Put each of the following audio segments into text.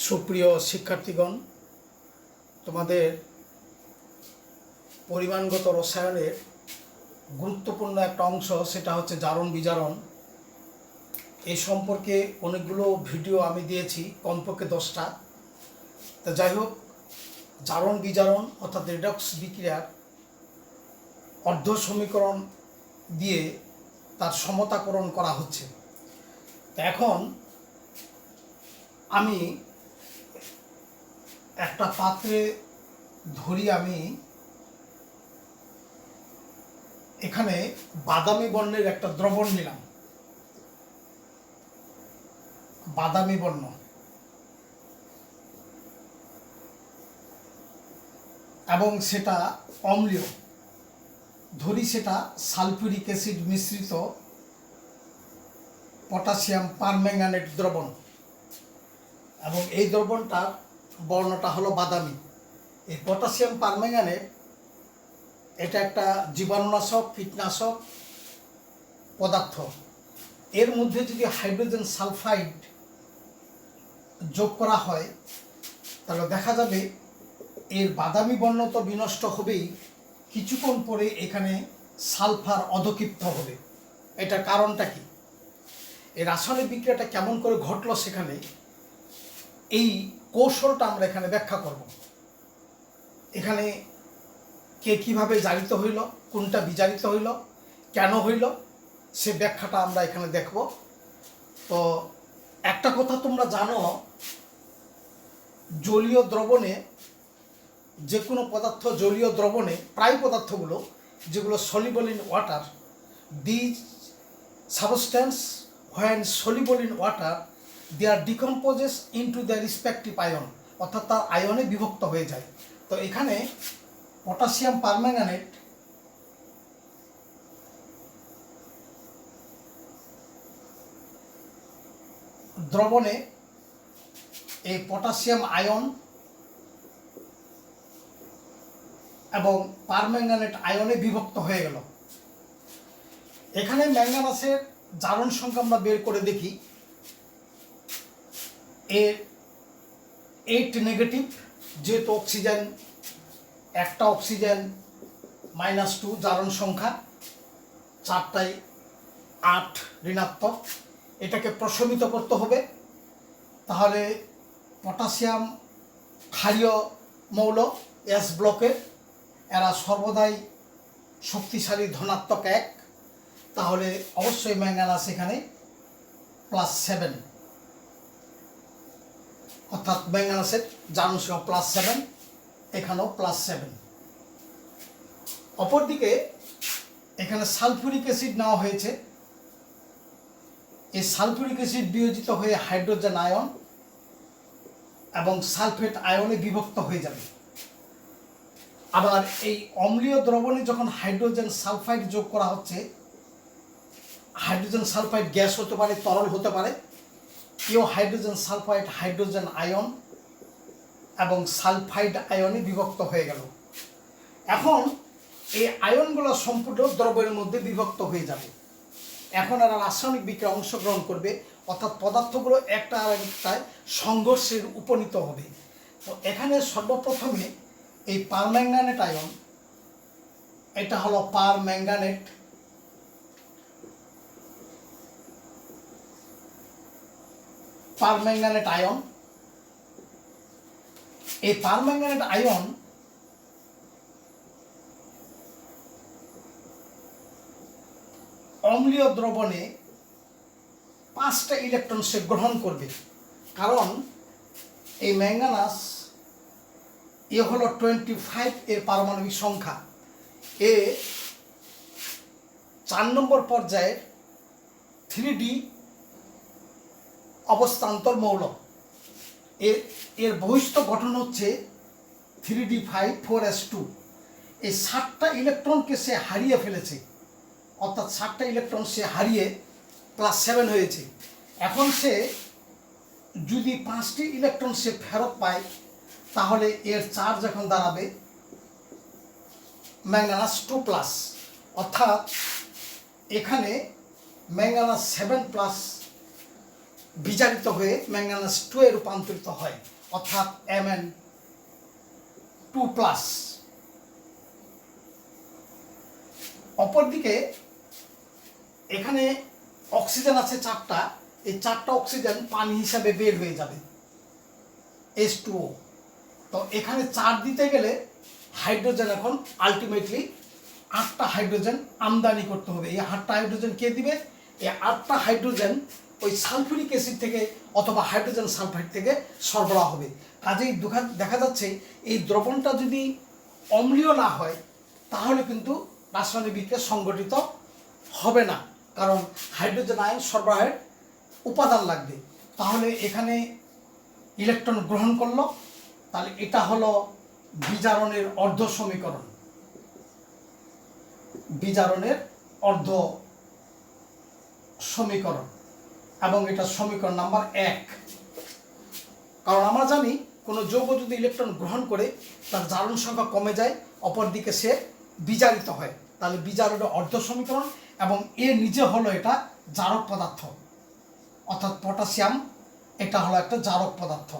সুপ্রিয় শিক্ষার্থীগণ, তোমাদের পরিমাণগত রসায়নের গুরুত্বপূর্ণ একটা অংশ, সেটা হচ্ছে জারণ বিজারণ। এই সম্পর্কে অনেকগুলো ভিডিও আমি দিয়েছি, কমপক্ষে 10টা। তো যাই হোক, জারণ বিজারণ অর্থাৎ রেডক্স বিক্রিয়ার অর্ধ সমীকরণ দিয়ে তার সমতাকরণ করা হচ্ছে। তো এখন আমি একটা পাত্রে ধরি, আমি এখানে বাদামি বর্ণের একটা দ্রবণ নিলাম, বাদামি বর্ণ, এবং সেটা অম্লীয়। ধরি সেটা সালফিউরিক অ্যাসিড মিশ্রিত পটাশিয়াম পারম্যাঙ্গানেট দ্রবণ, এবং এই দ্রবণটার বর্ণটা হলো বাদামি। এই পটাশিয়াম পারম্যাঙ্গানেট এটা একটা জীবাণুনাশক, কীটনাশক পদার্থ। এর মধ্যে যদি হাইড্রোজেন সালফাইড যোগ করা হয় তাহলে দেখা যাবে এর বাদামি বর্ণ তো বিনষ্ট হবেই, কিছুক্ষণ পরে এখানে সালফার অধক্ষিপ্ত হবে। এটার কারণটা কি, এই রাসায়নিক বিক্রিয়াটা কেমন করে ঘটলো, সেখানে এই কৌশলটা আমরা এখানে ব্যাখ্যা করব। এখানে কে কিভাবে জারিত হইল, কোনটা বিজারিত হইল, কেন হইল, সে ব্যাখ্যাটা আমরা এখানে দেখব। তো একটা কথা তোমরা জানো, জলীয় দ্রবণে, যে কোনো পদার্থ জলীয় দ্রবণে, প্রায় পদার্থগুলো যেগুলো soluble in water, these substance when soluble in water they are decomposes into the respective ion, অর্থাৎ তার আয়নে বিভক্ত হয়ে যায়। তো এখানে পটাশিয়াম পারম্যাঙ্গানেট দ্রবণে এই পটাশিয়াম আয়ন এবং পারম্যাঙ্গানেট আয়নে বিভক্ত হয়ে গেল। এখানে ম্যাঙ্গানাসের জারণ সংখ্যা আমরা বের করে দেখি। এর 8 নেগেটিভ, যেহেতু অক্সিজেন, একটা অক্সিজেন -2 জারণ সংখ্যা, 4টায় 8 ঋণাত্মক। এটাকে প্রশমিত করতে হবে, তাহলে পটাশিয়াম ক্ষারীয় মৌল এস ব্লকে, এরা সর্বদাই শক্তিশালী ধনাত্মক 1, তাহলে অবশ্যই ম্যাঙ্গানাস এখানে +7, অর্থাৎ ম্যাঙ্গানাসের জারণ সংখ্যা +7, এখানেও +7। অপরদিকে এখানে সালফিউরিক অ্যাসিড নেওয়া হয়েছে। এই সালফিউরিক অ্যাসিড বিয়োজিত হয়ে হাইড্রোজেন আয়ন এবং সালফেট আয়নে বিভক্ত হয়ে যাবে। আবার এই অম্লীয় দ্রবণে যখন হাইড্রোজেন সালফাইড যোগ করা হচ্ছে, হাইড্রোজেন সালফাইড গ্যাস হতে পারে, তরল হতে পারে, কেউ হাইড্রোজেন সালফাইড হাইড্রোজেন আয়ন এবং সালফাইড আয়নে বিভক্ত হয়ে গেল। এখন এই আয়নগুলো সম্পূর্ণ দ্রবণের মধ্যে বিভক্ত হয়ে যাবে। এখন এরা রাসায়নিক বিক্রিয়ায় অংশগ্রহণ করবে, অর্থাৎ পদার্থগুলো একটা আর একটায় সংঘর্ষের উপনীত হবে। তো এখানে সর্বপ্রথমে এই পারম্যাঙ্গানেট আয়ন, এটা হলো পারম্যাঙ্গানেট, পারম্যাঙ্গানেট আয়ন। এই পারম্যাঙ্গানেট আয়ন অম্লীয় দ্রবণে 5টা ইলেকট্রন সে গ্রহণ করবে, কারণ এই ম্যাঙ্গানাস এ হলো 25 এর পারমাণবিক সংখ্যা। এ 4 নম্বর পর্যায়ের 3D অবস্থান্তর মৌল। এর বহিস্থ গঠন হচ্ছে 3D5 4s2। এই 7টা ইলেকট্রনকে সে হারিয়ে ফেলেছে, অর্থাৎ 7টা ইলেকট্রন সে হারিয়ে +7 হয়েছে। এখন সে যদি 5টি ইলেকট্রন সে ফেরত পায়, তাহলে এর চার্জ এখন দাঁড়াবে ম্যাঙ্গানাস 2+, অর্থাৎ এখানে ম্যাঙ্গানাস 7+ বিজারিত হয়ে ম্যাঙ্গানাস 2 এ রূপান্তরিত হয়, অর্থাৎ Mn2+। অপরদিকে এখানে অক্সিজেন আছে 4টা, এই 4টা অক্সিজেন পানি হিসাবে বের হয়ে যাবে H2O। তো এখানে 4 দিতে গেলে হাইড্রোজেন এখন আলটিমেটলি 8টা হাইড্রোজেন আমদানি করতে হবে। এই 8টা হাইড্রোজেন কে দিবে? এই 8টা হাইড্রোজেন ওই সালফিউরিক অ্যাসিড থেকে অথবা হাইড্রোজেন সালফাইড থেকে সরবরাহ হবে। কাজেই দেখা যাচ্ছে এই দ্রবণটা যদি অম্লীয় না হয় তাহলে কিন্তু রাসায়নিক বিক্রিয়া সংগঠিত হবে না, কারণ হাইড্রোজেন আয়ন সরবরাহের উপাদান লাগবে। তাহলে এখানে ইলেকট্রন গ্রহণ করলো, তাহলে এটা হলো বিজারণের অর্ধ সমীকরণ, বিজারণের অর্ধ সমীকরণ, এবং এটা সমীকরণ নাম্বার 1। কারণ আমরা জানি কোনো যৌগ যদি ইলেকট্রন গ্রহণ করে তার জারণ সংখ্যা কমে যায়, অপরদিকে সে বিজারিত হয়, তাহলে বিজারণের অর্ধ সমীকরণ, এবং এর নিজে হলো এটা জারক পদার্থ, অর্থাৎ পটাশিয়াম এটা হলো একটা জারক পদার্থ,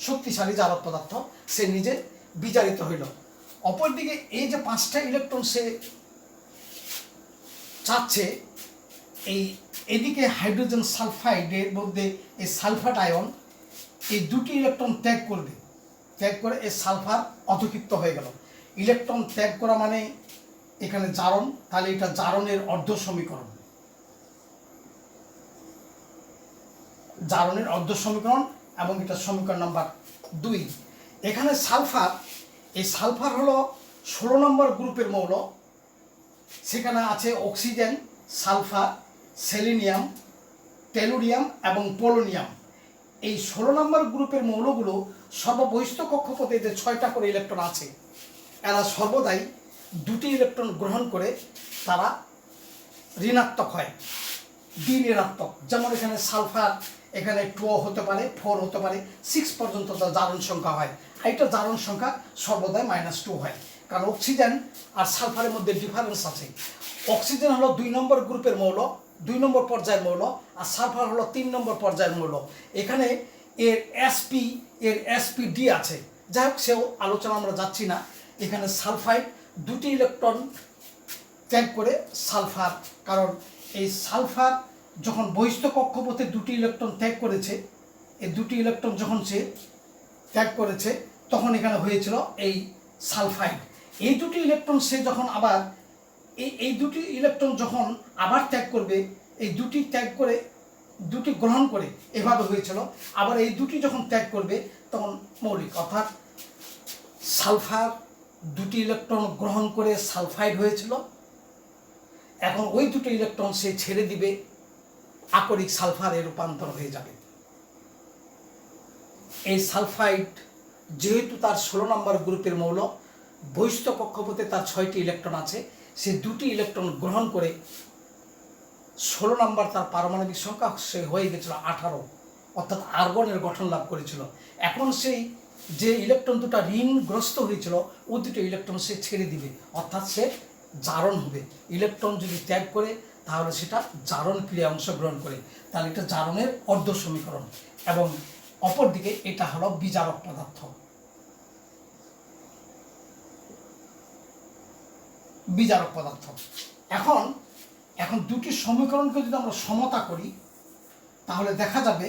শক্তিশালী জারক পদার্থ, সে নিজে বিজারিত হইল। অপরদিকে এই যে 5টা ইলেকট্রন সে চাচ্ছে, এদিকে হাইড্রোজেন সালফাইডের মধ্যে এই সালফার আয়ন এই 2টি ইলেকট্রন ত্যাগ করবে, ত্যাগ করে এই সালফার অধক্ষিপ্ত হয়ে গেল। ইলেকট্রন ত্যাগ করা মানে এখানে জারণ, তাহলে এটা জারণের অর্ধ সমীকরণ, জারণের অর্ধ সমীকরণ, এবং এটা সমীকরণ নাম্বার 2। এখানে সালফার, এই সালফার হলো 16 নম্বর গ্রুপের মৌল। সেখানে আছে অক্সিজেন, সালফার, সেলেনিয়াম, টেলুরিয়াম এবং পোলোনিয়াম। এই 16 নম্বর গ্রুপের মৌলগুলো সর্ববহিষ্ঠ কক্ষপথে যে 6টা করে ইলেকট্রন আছে, এরা সর্বদাই 2টি ইলেকট্রন গ্রহণ করে তারা ঋণাত্মক হয়, দ্বিঋণাত্মক। যেমন এখানে সালফার, এখানে 2 হতে পারে, 4 হতে পারে, 6 পর্যন্ত তার জারণ সংখ্যা হয়। এইটা জারণ সংখ্যা সর্বদাই -2 হয়, কারণ অক্সিজেন আর সালফারের মধ্যে ডিফারেন্স আছে। অক্সিজেন হলো 2 নম্বর গ্রুপের মৌল, 2 নম্বর পর্যায়ের মৌল, আর সালফার হলো 3 নম্বর পর্যায়ের মৌল। এখানে এর এসপি ডি আছে, যাই হোক সেও আলোচনা আমরা যাচ্ছি না। এখানে সালফাইড 2টি ইলেকট্রন ত্যাগ করে সালফার, কারণ এই সালফার যখন বহিষ্ঠ কক্ষপথে 2টি ইলেকট্রন ত্যাগ করেছে, এই 2টি ইলেকট্রন যখন সে ত্যাগ করেছে তখন এখানে হয়েছিল এই সালফাইড। এই 2টি ইলেকট্রন সে যখন আবার এই 2টি ইলেকট্রন যখন আবার ত্যাগ করবে, এই 2টি ত্যাগ করে 2টি গ্রহণ করে এভাবে হয়েছিল। আবার এই 2টি যখন ত্যাগ করবে তখন মৌলিক, অর্থাৎ সালফার 2টি ইলেকট্রন গ্রহণ করে সালফাইড হয়েছিল, এখন ওই 2টি ইলেকট্রন সে ছেড়ে দিবে, আকরিক সালফারে রূপান্তর হয়ে যাবে। এই সালফাইড যেহেতু তার 16 নম্বর গ্রুপের মৌল, বহিষ্ঠ কক্ষপথে তার 6টি ইলেকট্রন আছে, সে 2টি ইলেকট্রন গ্রহণ করে 16 নম্বর তার পারমাণবিক সংখ্যা সে হয়ে গেছিল 18, অর্থাৎ আর্গনের গঠন লাভ করেছিল। এখন সেই যে ইলেকট্রন দুটো ঋণগ্রস্ত হয়েছিল ও 2টো ইলেকট্রন সে ছেড়ে দিবে, অর্থাৎ সে জারণ হবে। ইলেকট্রন যদি ত্যাগ করে তাহলে সেটা জারণ ক্রিয়ায় অংশগ্রহণ করে, তাহলে এটা জারণের অর্ধ সমীকরণ। এবং অপরদিকে এটা হলো বিজারক পদার্থ, বিজারক পদার্থ। এখন 2টি সমীকরণকে যদি আমরা সমতা করি তাহলে দেখা যাবে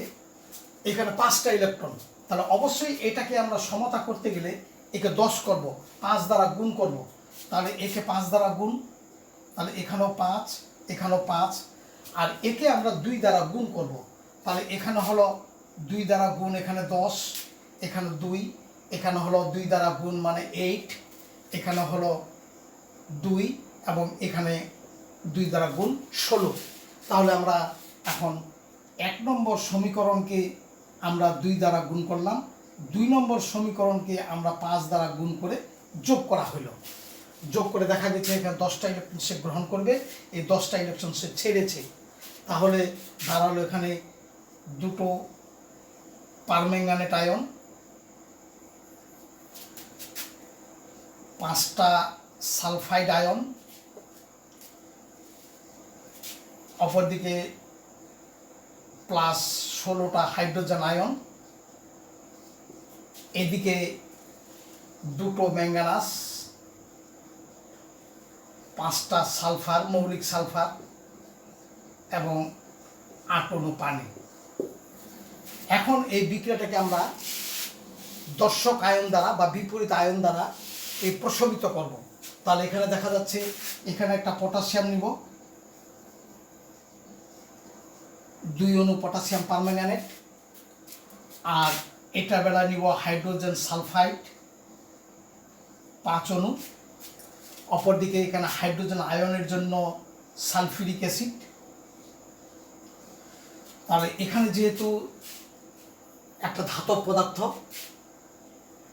এখানে 5টা ইলেকট্রন, তাহলে অবশ্যই এটাকে আমরা সমতা করতে গেলে একে 10 করব, 5 দ্বারা গুণ করব, তাহলে একে 5 দ্বারা গুণ, তাহলে এখানেও 5, এখানেও 5, আর একে আমরা 2 দ্বারা গুণ করব, তাহলে এখানে হলো 2 দ্বারা গুণ, এখানে 10, এখানে 2, এখানে হলো 2 দ্বারা গুণ মানে 8, এখানে হলো 2, এবং এখানে 2 দ্বারা গুণ 16। তাহলে আমরা এখন 1 নম্বর সমীকরণকে আমরা 2 দ্বারা গুণ করলাম, 2 নম্বর সমীকরণকে আমরা 5 দ্বারা গুণ করে যোগ করা হলো। যোগ করে দেখা গেছে এখানে 10টা ইলেকট্রন সে গ্রহণ করবে, এই 10টা ইলেকট্রন সে ছেড়েছে, তাহলে দাঁড়ালো এখানে 2টো পারম্যাঙ্গানেট আয়ন, 5টা সালফাইড আয়ন, অপরদিকে প্লাস 16টা হাইড্রোজেন আয়ন, এদিকে দুটো ম্যাঙ্গানাস, 5টা সালফার, মৌলিক সালফার এবং 8 অণু পানি। এখন এই বিক্রিয়াটাকে আমরা দর্শক আয়ন দ্বারা বা বিপরীত আয়ন দ্বারা এই প্রশমিত করব। তাহলে এখানে দেখা যাচ্ছে এখানে একটা পটাশিয়াম নিব, 2 অণু পটাশিয়াম পারম্যাঙ্গানেট, আর এটা বেলা নিব হাইড্রোজেন সালফাইড 5 অণু। অপরদিকে এখানে হাইড্রোজেন আয়নের জন্য সালফিউরিক অ্যাসিড। তাহলে এখানে যেহেতু একটা ধাতব পদার্থ,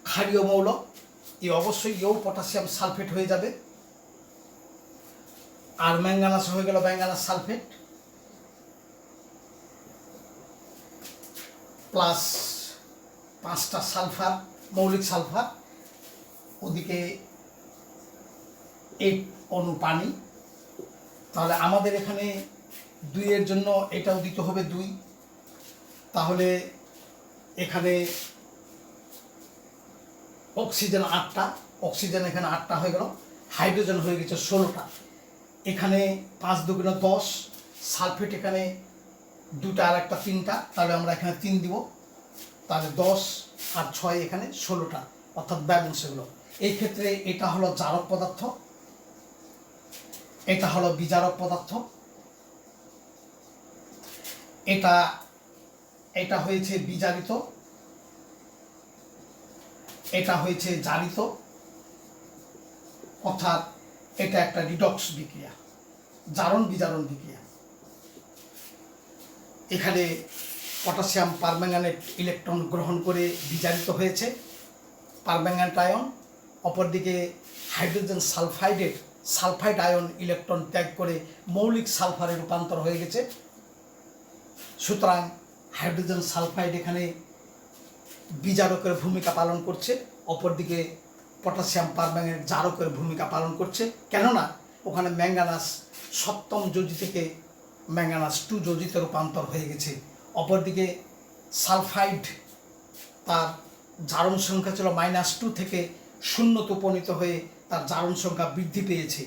ক্ষারীয় মৌল, অবশ্যই এও পটাশিয়াম সালফেট হয়ে যাবে। আর ম্যাঙ্গানাস হয়ে গেল ম্যাঙ্গানাস সালফেট প্লাস 5টা সালফার, মৌলিক সালফার, ওদিকে 8 অণু পানি। তাহলে আমাদের এখানে 2 এর জন্য এটাও দিতে হবে 2। তাহলে এখানে অক্সিজেন 8টা, অক্সিজেন এখানে 8টা হয়ে গেল, হাইড্রোজেন হয়ে গেছে 16টা। এখানে 5 দুগুণে 10, সালফেট এখানে 2টা আর একটা 3টা, তাহলে আমরা এখানে 3 দিব। তাহলে 10 আর 6 এখানে 16টা, অর্থাৎ ব্যালেন্স হলো। এই ক্ষেত্রে এটা হলো জারক পদার্থ, এটা হলো বিজারক পদার্থ। এটা হয়েছে বিজারিত, এটা হয়েছে জারিত, অর্থাৎ এটা একটা রিডক্স বিক্রিয়া, জারণ বিজারণ বিক্রিয়া। এখানে পটাশিয়াম পারম্যাঙ্গানেট ইলেকট্রন গ্রহণ করে বিজারিত হয়েছে পারম্যাঙ্গানেট আয়ন, অপরদিকে হাইড্রোজেন সালফাইডের সালফাইড আয়ন ইলেকট্রন ত্যাগ করে মৌলিক সালফারে রূপান্তর হয়ে গেছে। সুতরাং হাইড্রোজেন সালফাইড এখানে বিজারকের ভূমিকা পালন করছে, অপরদিকে পটাশিয়াম পারম্যাঙ্গানেট জারকের ভূমিকা পালন করছে। কেননা ওখানে ম্যাঙ্গানাস 7ম যোজি থেকে ম্যাঙ্গানাস 2 যোজিতে রূপান্তর হয়ে গেছে। অপরদিকে সালফাইড তার জারণ সংখ্যা ছিল -2 থেকে 0তে উপনীত হয়ে তার জারণ সংখ্যা বৃদ্ধি পেয়েছে।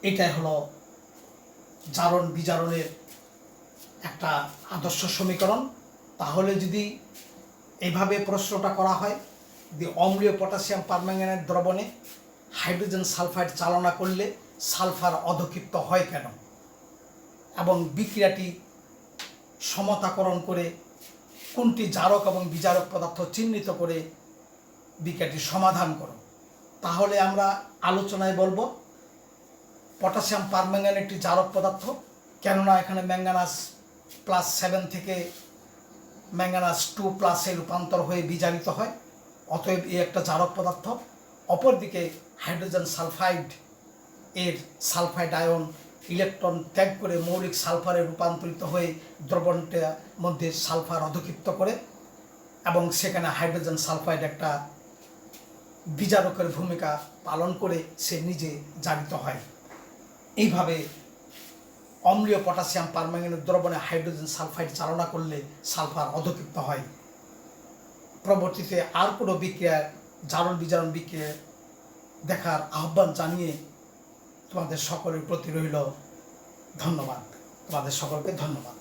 এটাই হলো জারণ বিজারণের একটা আদর্শ সমীকরণ। তাহলে যদি এইভাবে প্রশ্নটা করা হয় যে অম্লীয় পটাশিয়াম পারম্যাঙ্গানেট দ্রবণে হাইড্রোজেন সালফাইড চালনা করলে সালফার অধক্ষিপ্ত হয় কেন, এবং বিক্রিয়াটি সমতাকরণ করে কোনটি জারক এবং বিজারক পদার্থ চিহ্নিত করে বিক্রিয়াটি সমাধান করো। তাহলে আমরা আলোচনায় বলবো পটাশিয়াম পারম্যাঙ্গানেট একটি জারক পদার্থ, কেননা এখানে ম্যাঙ্গানাস +7 থেকে ম্যাঙ্গানাস 2+ রূপান্তর হয়ে বিজারিত হয়, অতএব এই একটা জারক পদার্থ। অপরদিকে হাইড্রোজেন সালফাইড এর সালফাইড আয়ন ইলেকট্রন ত্যাগ করে মৌলিক সালফারে রূপান্তরিত হয়ে দ্রবণটার মধ্যে সালফার অধক্ষিপ্ত করে, এবং সেখানে হাইড্রোজেন সালফাইড একটা বিজারকের ভূমিকা পালন করে সে নিজে জারিত হয়। এইভাবে অম্লীয় পটাশিয়াম পারম্যাঙ্গানেট দ্রবণে হাইড্রোজেন সালফাইড চালনা করলে সালফার অধক্ষিপ্ত হয়। পরবর্তীতে আর কোনো বিক্রিয়া, জারণ বিজারণ বিক্রিয়া দেখার আহ্বান জানিয়ে তোমাদের সকলের প্রতি রইল ধন্যবাদ। তোমাদের সকলকে ধন্যবাদ।